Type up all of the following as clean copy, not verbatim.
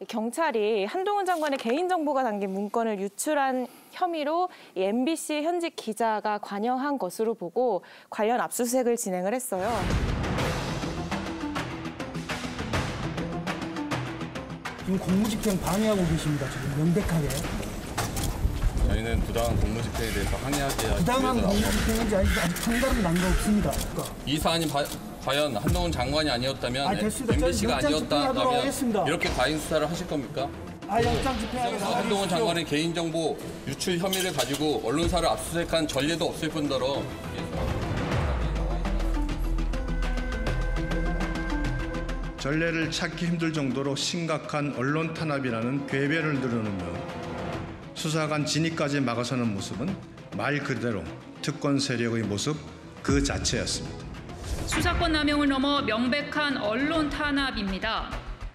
경찰이 한동훈 장관의 개인정보가 담긴 문건을 유출한 혐의로 이 MBC 현직 기자가 관여한 것으로 보고 관련 압수수색을 진행을 했어요. 지금 공무집행 방해하고 계십니다. 지금 명백하게. 저희는 부당한 공무집행에 대해서 항의하기 위해서 부당한 공무집행인지 아직 판단은 난 거 없습니다. 이 사안이 과연 한동훈 장관이 아니었다면 MBC가 아니었다면 이렇게 과잉 수사를 하실 겁니까? 영장 집행하겠습니다. 한동훈 장관의 개인정보 유출 혐의를 가지고 언론사를 압수수색한 전례도 없을 뿐더러 전례를 찾기 힘들 정도로 심각한 언론 탄압이라는 궤변을 늘어놓으며 수사관 진입까지 막아서는 모습은 말 그대로 특권 세력의 모습 그 자체였습니다. 수사권 남용을 넘어 명백한 언론 탄압입니다.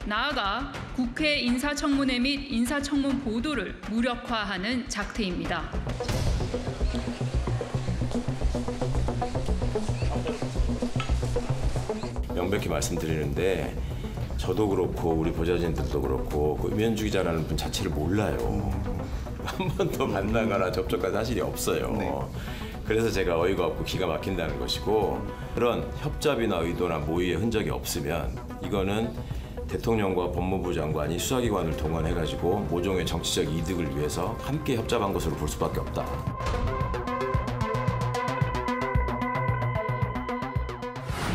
나아가 국회 인사청문회 및 인사청문 보도를 무력화하는 작태입니다. 명백히 말씀드리는데 저도 그렇고 우리 보좌진들도 그렇고 그 유현주 기자라는 분 자체를 몰라요. 한 번도 만나거나 접촉한 사실이 없어요. 네. 그래서 제가 어이가 없고 기가 막힌다는 것이고 그런 협잡이나 의도나 모의의 흔적이 없으면 이거는 대통령과 법무부 장관이 수사기관을 동원해가지고 모종의 정치적 이득을 위해서 함께 협잡한 것으로 볼 수밖에 없다.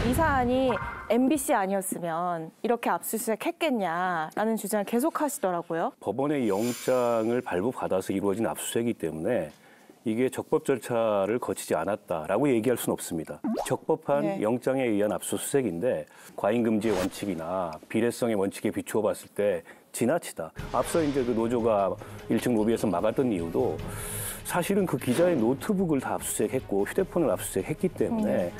이 사안이 MBC 아니었으면 이렇게 압수수색했겠냐라는 주장을 계속하시더라고요. 법원의 영장을 발부받아서 이루어진 압수수색이기 때문에 이게 적법 절차를 거치지 않았다라고 얘기할 수는 없습니다. 적법한 영장에 의한 압수수색인데 과잉금지의 원칙이나 비례성의 원칙에 비추어 봤을 때 지나치다. 앞서 이제 그 노조가 1층 로비에서 막았던 이유도 사실은 그 기자의 노트북을 다 압수수색했고 휴대폰을 압수수색했기 때문에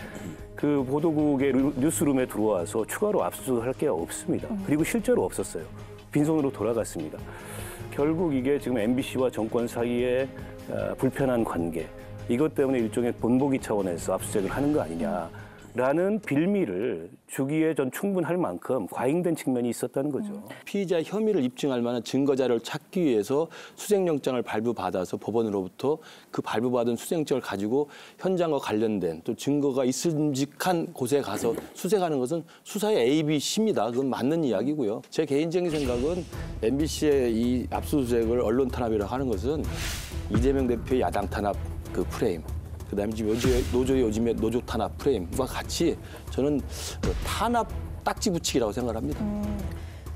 그 보도국의 뉴스룸에 들어와서 추가로 압수수색할 게 없습니다. 그리고 실제로 없었어요. 빈손으로 돌아갔습니다. 결국 이게 지금 MBC와 정권 사이에 불편한 관계, 이것 때문에 일종의 본보기 차원에서 압수수색을 하는 거 아니냐라는 빌미를 주기에 전 충분할 만큼 과잉된 측면이 있었다는 거죠. 피의자 혐의를 입증할 만한 증거 자료를 찾기 위해서 수색영장을 발부받아서 법원으로부터 그 발부받은 수색영장을 가지고 현장과 관련된 또 증거가 있음직한 곳에 가서 수색하는 것은 수사의 ABC입니다. 그건 맞는 이야기고요. 제 개인적인 생각은 MBC의 이 압수수색을 언론 탄압이라고 하는 것은 이재명 대표의 야당 탄압 그 프레임, 그다음에 지금 노조의 요즘의 노조 탄압 프레임과 같이 저는 탄압 딱지 붙이기라고 생각합니다.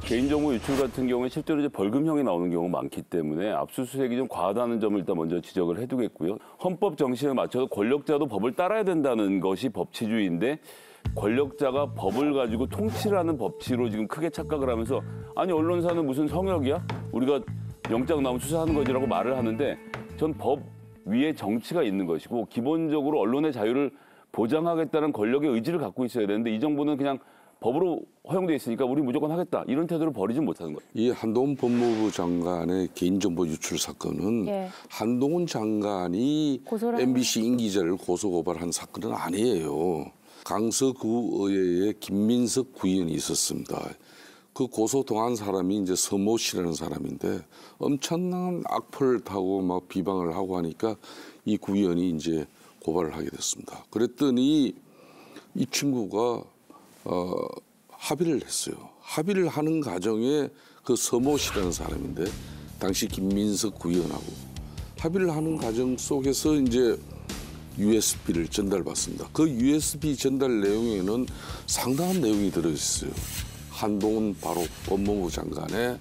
개인정보 유출 같은 경우에 실제로 이제 벌금형이 나오는 경우가 많기 때문에 압수수색이 좀 과하다는 점을 일단 먼저 지적을 해두겠고요. 헌법 정신에 맞춰서 권력자도 법을 따라야 된다는 것이 법치주의인데 권력자가 법을 가지고 통치를 하는 법치로 지금 크게 착각을 하면서 아니 언론사는 무슨 성역이야? 우리가 영장 나오면 수사하는 거지라고 말을 하는데 전 법 위에 정치가 있는 것이고 기본적으로 언론의 자유를 보장하겠다는 권력의 의지를 갖고 있어야 되는데 이 정부는 그냥 법으로 허용돼 있으니까 우리 무조건 하겠다 이런 태도를 버리지 못하는 거예요. 이 한동훈 법무부 장관의 개인정보 유출 사건은 한동훈 장관이 MBC 임기자를 고소고발한 사건은 아니에요. 강서구의회에 김민석 구의원이 있었습니다. 그 고소동한 사람이 이제 서모 씨라는 사람인데 엄청난 악플을 타고 막 비방을 하고 하니까 이 구의원이 이제 고발을 하게 됐습니다. 그랬더니 이 친구가 합의를 했어요. 합의를 하는 과정에 그 서모 씨라는 사람인데 당시 김민석 구의원하고 합의를 하는 과정 속에서 이제 USB를 전달받습니다. 그 USB 전달 내용에는 상당한 내용이 들어있어요. 한동훈 바로 법무부 장관의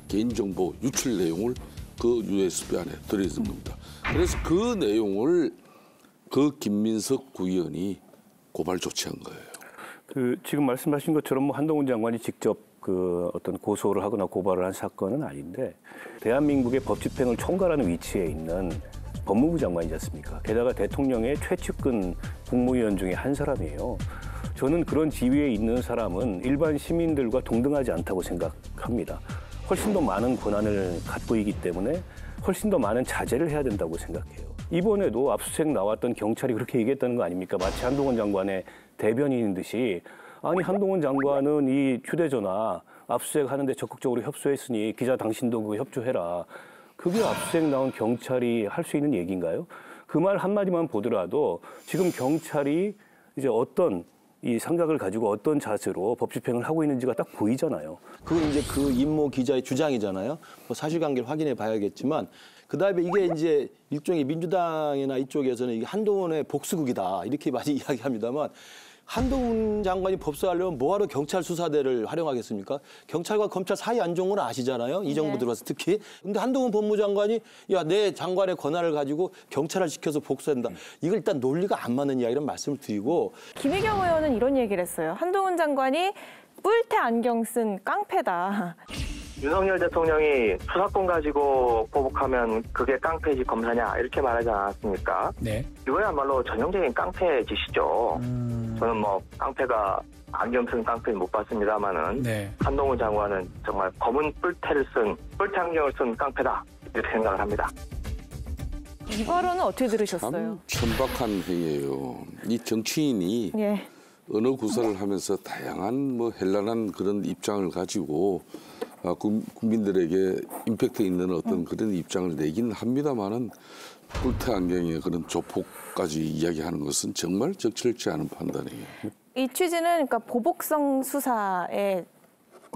개인정보 유출 내용을 그 USB 안에 들어있는 겁니다. 그래서 그 내용을 그 김민석 구의원이 고발 조치한 거예요. 그 지금 말씀하신 것처럼 뭐 한동훈 장관이 직접 그 어떤 고소를 하거나 고발을 한 사건은 아닌데 대한민국의 법 집행을 총괄하는 위치에 있는 법무부 장관이지 않습니까? 게다가 대통령의 최측근 국무위원 중에 한 사람이에요. 저는 그런 지위에 있는 사람은 일반 시민들과 동등하지 않다고 생각합니다. 훨씬 더 많은 권한을 갖고 있기 때문에 훨씬 더 많은 자제를 해야 된다고 생각해요. 이번에도 압수수색 나왔던 경찰이 그렇게 얘기했다는 거 아닙니까? 마치 한동훈 장관의 대변인인 듯이 아니 한동훈 장관은 이 휴대전화 압수수색 하는데 적극적으로 협조했으니 기자 당신도 그거 협조해라. 그게 압수수색 나온 경찰이 할 수 있는 얘기인가요? 그 말 한마디만 보더라도 지금 경찰이 이제 어떤 이 생각을 가지고 어떤 자세로 법 집행을 하고 있는지가 딱 보이잖아요. 그건 이제 그 임모 기자의 주장이잖아요. 뭐 사실관계를 확인해 봐야겠지만 그다음에 이게 이제 일종의 민주당이나 이쪽에서는 이게 한동훈의 복수극이다 이렇게 많이 이야기합니다만 한동훈 장관이 법사하려면 뭐하러 경찰 수사대를 활용하겠습니까? 경찰과 검찰 사이 안 좋은 건 아시잖아요. 이 정부 들어와서 특히. 근데 한동훈 법무장관이 야, 내 장관의 권한을 가지고 경찰을 시켜서 복수한다. 이걸 일단 논리가 안 맞는 이야기라는 말씀을 드리고. 김의겸 의원은 이런 얘기를 했어요. 한동훈 장관이 뿔테 안경 쓴 깡패다. 윤석열 대통령이 수사권 가지고 보복하면 그게 깡패지 검사냐 이렇게 말하지 않았습니까? 네. 이거야말로 전형적인 깡패 짓이죠. 저는 뭐 깡패가 안경 쓴 깡패는 못 봤습니다만은 네. 한동훈 장관은 정말 검은 뿔테 안경을 쓴 깡패다 이렇게 생각을 합니다. 이 발언은 어떻게 들으셨어요? 참 천박한 행위예요. 이 정치인이 예. 언어 구사를 하면서 다양한 뭐 현란한 그런 입장을 가지고 국민들에게 임팩트 있는 어떤 그런 입장을 내긴 합니다만은 뿔테 안경의 그런 조폭까지 이야기하는 것은 정말 적절치 않은 판단이에요. 이 취지는 그러니까 보복성 수사의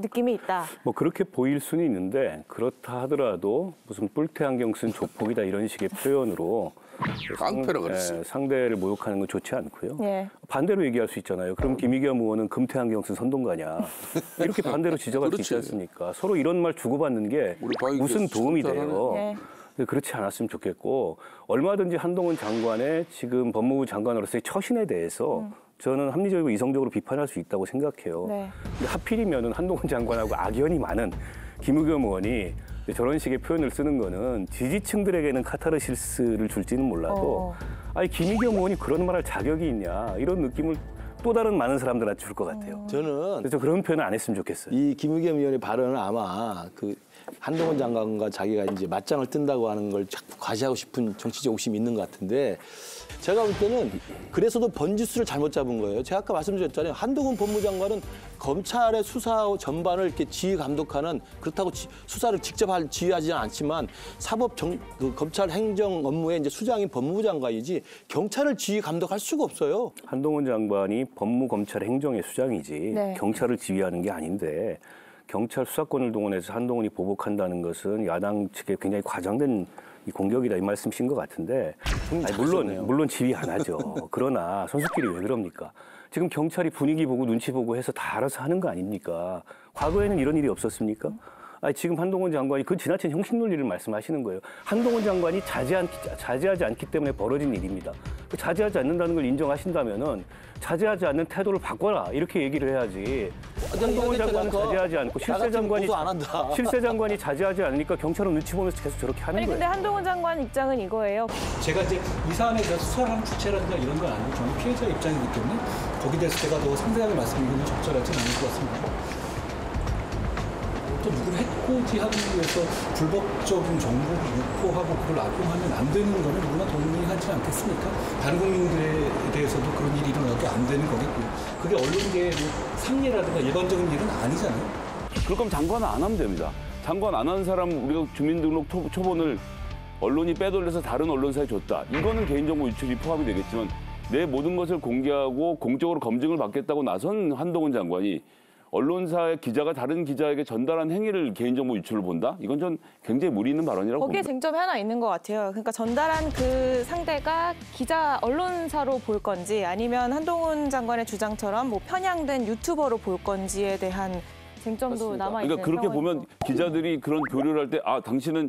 느낌이 있다. 뭐 그렇게 보일 수는 있는데 그렇다 하더라도 무슨 뿔테 안경 쓴 조폭이다 이런 식의 표현으로 깡패라 그랬어요. 상대를 모욕하는 건 좋지 않고요. 예. 반대로 얘기할 수 있잖아요. 그럼 김의겸 의원은 금태 안경 쓴 선동가냐. 이렇게 반대로 지적할 수 있지 않습니까? 서로 이런 말 주고받는 게 무슨 도움이 돼요. 예. 그렇지 않았으면 좋겠고 얼마든지 한동훈 장관의 지금 법무부 장관으로서의 처신에 대해서 저는 합리적이고 이성적으로 비판할 수 있다고 생각해요. 네. 근데 하필이면 한동훈 장관하고 악연이 많은 김의겸 의원이 저런 식의 표현을 쓰는 거는 지지층들에게는 카타르시스를 줄지는 몰라도 아니 김의겸 의원이 그런 말할 자격이 있냐 이런 느낌을 또 다른 많은 사람들한테 줄 것 같아요. 저는 그래서 그런 표현을 안 했으면 좋겠어요. 이 김의겸 의원의 발언은 아마 그 한동훈 장관과 자기가 이제 맞짱을 뜬다고 하는 걸 자꾸 과시하고 싶은 정치적 욕심이 있는 것 같은데 제가 볼 때는 그래서도 번지수를 잘못 잡은 거예요. 제가 아까 말씀드렸잖아요. 한동훈 법무장관은 검찰의 수사 전반을 이렇게 지휘 감독하는 그렇다고 수사를 직접 지휘하지는 않지만 검찰 행정 업무의 이제 수장인 법무부 장관이지 경찰을 지휘 감독할 수가 없어요. 한동훈 장관이 법무검찰 행정의 수장이지 네. 경찰을 지휘하는 게 아닌데 경찰 수사권을 동원해서 한동훈이 보복한다는 것은 야당 측에 굉장히 과장된 이 공격이다 이 말씀이신 것 같은데 아니, 물론 지휘 안 하죠. 그러나 선수끼리 왜 그럽니까? 지금 경찰이 분위기 보고 눈치 보고 해서 다 알아서 하는 거 아닙니까? 과거에는 이런 일이 없었습니까? 아니, 지금 한동훈 장관이 그 지나친 형식 논리를 말씀하시는 거예요. 한동훈 장관이 자제하지 않기 때문에 벌어진 일입니다. 자제하지 않는다는 걸 인정하신다면은 자제하지 않는 태도를 바꿔라 이렇게 얘기를 해야지. 한동훈 장관은 자제하지 않고 실세 장관이 자제하지 않으니까 경찰은 눈치 보면서 계속 저렇게 하는 거예요. 근데 한동훈 장관 입장은 이거예요. 제가 이제 이 사안에 대해서 수사하는 주체라든가 이런 건 아니고 저는 피해자 입장이기 때문에 거기에 대해서 제가 더 상세하게 말씀드리는 적절하지는 않을 것 같습니다. 또 누구를 해코지하기 위해서 불법적인 정보를 유포하고 그걸 악용하면 안 되는 거는 누구나 동의하지 않겠습니까? 다른 국민들에 대해서도 그런 일이 일어나도 안 되는 거겠고요. 그게 언론계의 뭐 상례라든가 일반적인 일은 아니잖아요. 그럴 거면 장관 안 하면 됩니다. 장관 안 하는 사람 우리가 주민등록 초본을 언론이 빼돌려서 다른 언론사에 줬다. 이거는 개인정보 유출이 포함이 되겠지만 내 모든 것을 공개하고 공적으로 검증을 받겠다고 나선 한동훈 장관이 언론사의 기자가 다른 기자에게 전달한 행위를 개인정보 유출을 본다? 이건 전 굉장히 무리 있는 발언이라고 거기에 봅니다. 쟁점이 하나 있는 것 같아요. 그러니까 전달한 그 상대가 언론사로 볼 건지 아니면 한동훈 장관의 주장처럼 뭐 편향된 유튜버로 볼 건지에 대한 쟁점도 남아있는 그러니까 그렇게 보면 기자들이 그런 교류를 할 때 당신은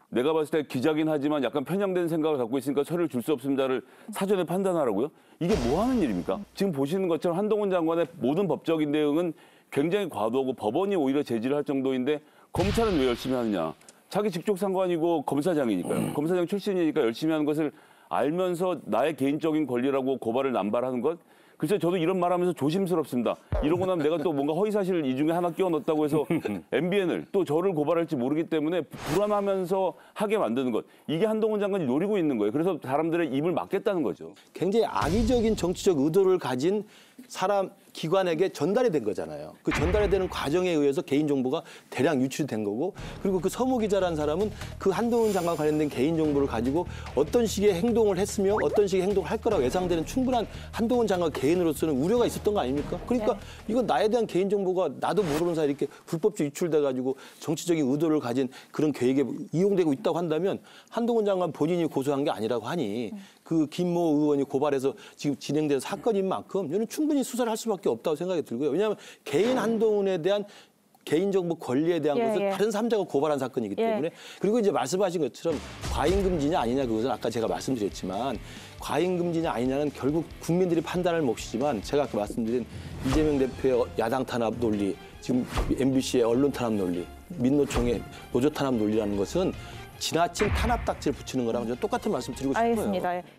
내가 봤을 때 기자긴 하지만 약간 편향된 생각을 갖고 있으니까 서류를 줄 수 없습니다를 사전에 판단하라고요? 이게 뭐 하는 일입니까? 지금 보시는 것처럼 한동훈 장관의 모든 법적인 대응은 굉장히 과도하고 법원이 오히려 제지를 할 정도인데 검찰은 왜 열심히 하느냐? 자기 직속 상관이고 검사장이니까요. 검사장 출신이니까 열심히 하는 것을 알면서 나의 개인적인 권리라고 고발을 남발하는 것? 글쎄 저도 이런 말하면서 조심스럽습니다. 이러고 나면 내가 또 뭔가 허위사실 이 중에 하나 끼워 넣었다고 해서 MBN을 또 저를 고발할지 모르기 때문에 불안하면서 하게 만드는 것. 이게 한동훈 장관이 노리고 있는 거예요. 그래서 사람들의 입을 막겠다는 거죠. 굉장히 악의적인 정치적 의도를 가진 사람 기관에게 전달이 된 거잖아요. 그 전달이 되는 과정에 의해서 개인정보가 대량 유출이 된 거고 그리고 그 서모 기자라는 사람은 그 한동훈 장관 관련된 개인정보를 가지고 어떤 식의 행동을 했으며 어떤 식의 행동을 할 거라고 예상되는 충분한 한동훈 장관 개인으로서는 우려가 있었던 거 아닙니까? 그러니까 이건 나에 대한 개인정보가 나도 모르는 사이에 이렇게 불법적으로 유출돼가지고 정치적인 의도를 가진 그런 계획에 이용되고 있다고 한다면 한동훈 장관 본인이 고소한 게 아니라고 하니 그 김모 의원이 고발해서 지금 진행된 사건인 만큼 저는 충분히 수사를 할 수밖에 없다고 생각이 들고요. 왜냐하면 개인 한동훈에 대한 개인정보 권리에 대한 것을 다른 3자가 고발한 사건이기 때문에 그리고 이제 말씀하신 것처럼 과잉금지냐 아니냐 그것은 아까 제가 말씀드렸지만 과잉금지냐 아니냐는 결국 국민들이 판단할 몫이지만 제가 아까 말씀드린 이재명 대표의 야당 탄압 논리 지금 MBC의 언론 탄압 논리 민노총의 노조 탄압 논리라는 것은 지나친 탄압 딱지를 붙이는 거랑 똑같은 말씀 드리고 싶어요. 알겠습니다.